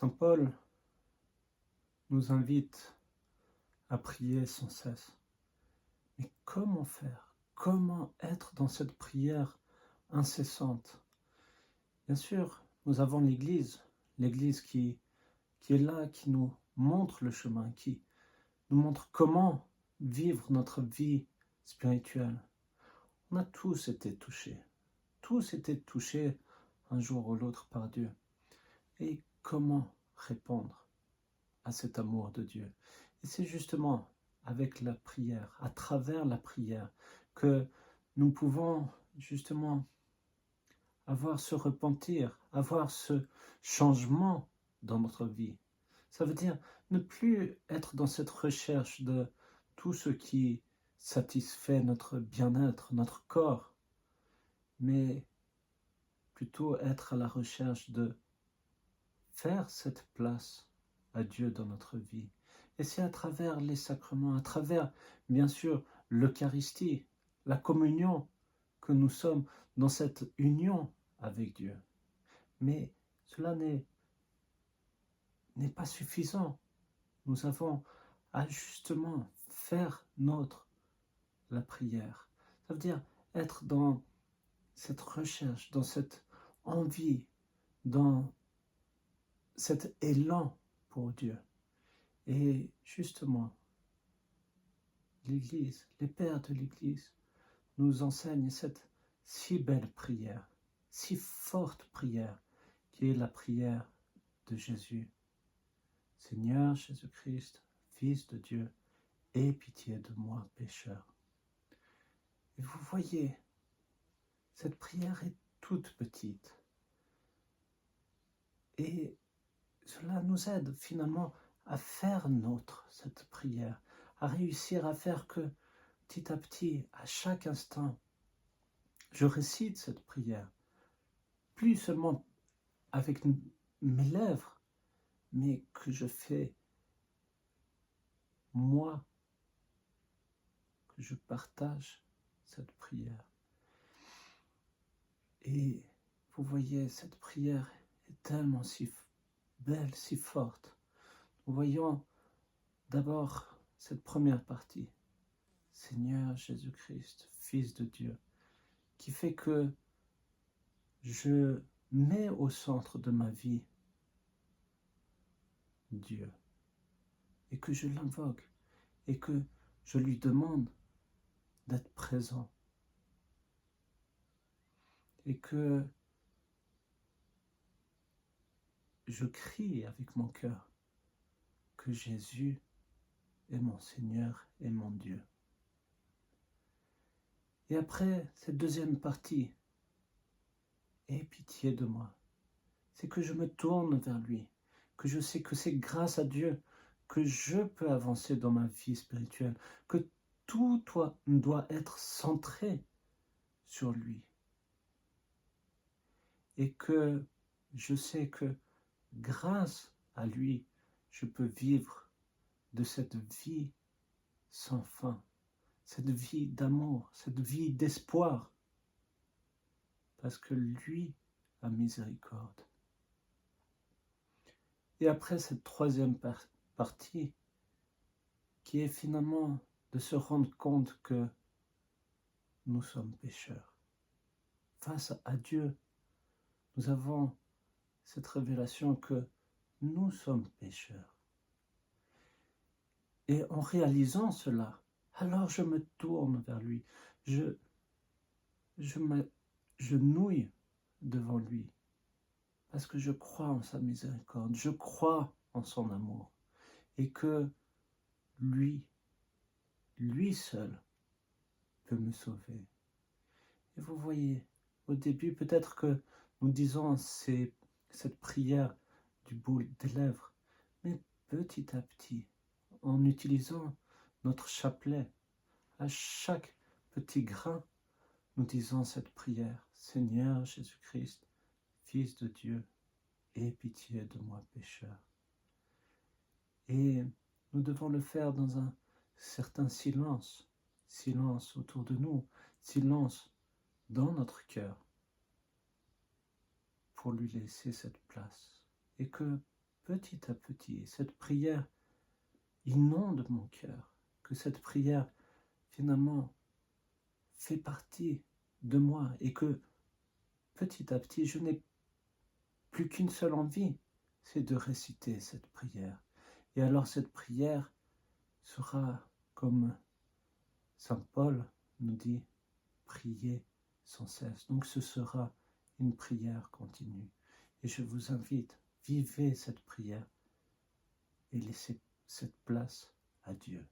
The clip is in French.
Saint Paul nous invite à prier sans cesse. Mais comment faire? Comment être dans cette prière incessante? Bien sûr, nous avons l'Église qui est là, qui nous montre le chemin, qui nous montre comment vivre notre vie spirituelle. On a tous été touchés un jour ou l'autre par Dieu. Et comment répondre à cet amour de Dieu? Et c'est justement avec la prière, à travers la prière, que nous pouvons justement avoir ce repentir, avoir ce changement dans notre vie. Ça veut dire ne plus être dans cette recherche de tout ce qui satisfait notre bien-être, notre corps, mais plutôt être à la recherche de faire cette place à Dieu dans notre vie. Et c'est à travers les sacrements, à travers, bien sûr, l'Eucharistie, la communion, que nous sommes dans cette union avec Dieu. Mais cela n'est pas suffisant. Nous avons à justement faire notre la prière. Ça veut dire être dans cette recherche, dans cette envie, dans cet élan pour Dieu. Et justement, l'Église, les pères de l'Église nous enseignent cette si belle prière, si forte prière, qui est la prière de Jésus. Seigneur Jésus-Christ, Fils de Dieu, aie pitié de moi, pécheur. Et vous voyez, cette prière est toute petite. Et cela nous aide finalement à faire nôtre cette prière, à réussir à faire que petit à petit, à chaque instant, je récite cette prière, plus seulement avec mes lèvres, mais que je fais moi, que je partage cette prière. Et vous voyez, cette prière est tellement si belle, si forte. Nous voyons d'abord cette première partie, Seigneur Jésus-Christ, Fils de Dieu, qui fait que je mets au centre de ma vie Dieu, et que je l'invoque, et que je lui demande d'être présent, et que je crie avec mon cœur que Jésus est mon Seigneur et mon Dieu. Et après cette deuxième partie, aie pitié de moi, c'est que je me tourne vers lui, que je sais que c'est grâce à Dieu que je peux avancer dans ma vie spirituelle, que tout doit être centré sur lui. Et que je sais que grâce à lui, je peux vivre de cette vie sans fin, cette vie d'amour, cette vie d'espoir, parce que lui a miséricorde. Et après cette troisième partie, qui est finalement de se rendre compte que nous sommes pécheurs. Face à Dieu, nous avons cette révélation que nous sommes pécheurs. Et en réalisant cela, alors je me tourne vers lui, je m'agenouille devant lui, parce que je crois en sa miséricorde, je crois en son amour, et que lui seul peut me sauver. Et vous voyez, au début, peut-être que nous disons cette prière du bout des lèvres, mais petit à petit, en utilisant notre chapelet, à chaque petit grain, nous disons cette prière, Seigneur Jésus-Christ, Fils de Dieu, aie pitié de moi pécheur. Et nous devons le faire dans un certain silence autour de nous, silence dans notre cœur, pour lui laisser cette place. Et que petit à petit, cette prière inonde mon cœur, que cette prière finalement fait partie de moi et que petit à petit, je n'ai plus qu'une seule envie, c'est de réciter cette prière. Et alors cette prière sera, comme Saint Paul nous dit, prier sans cesse. Donc ce sera une prière continue. Et je vous invite, vivez cette prière et laissez cette place à Dieu.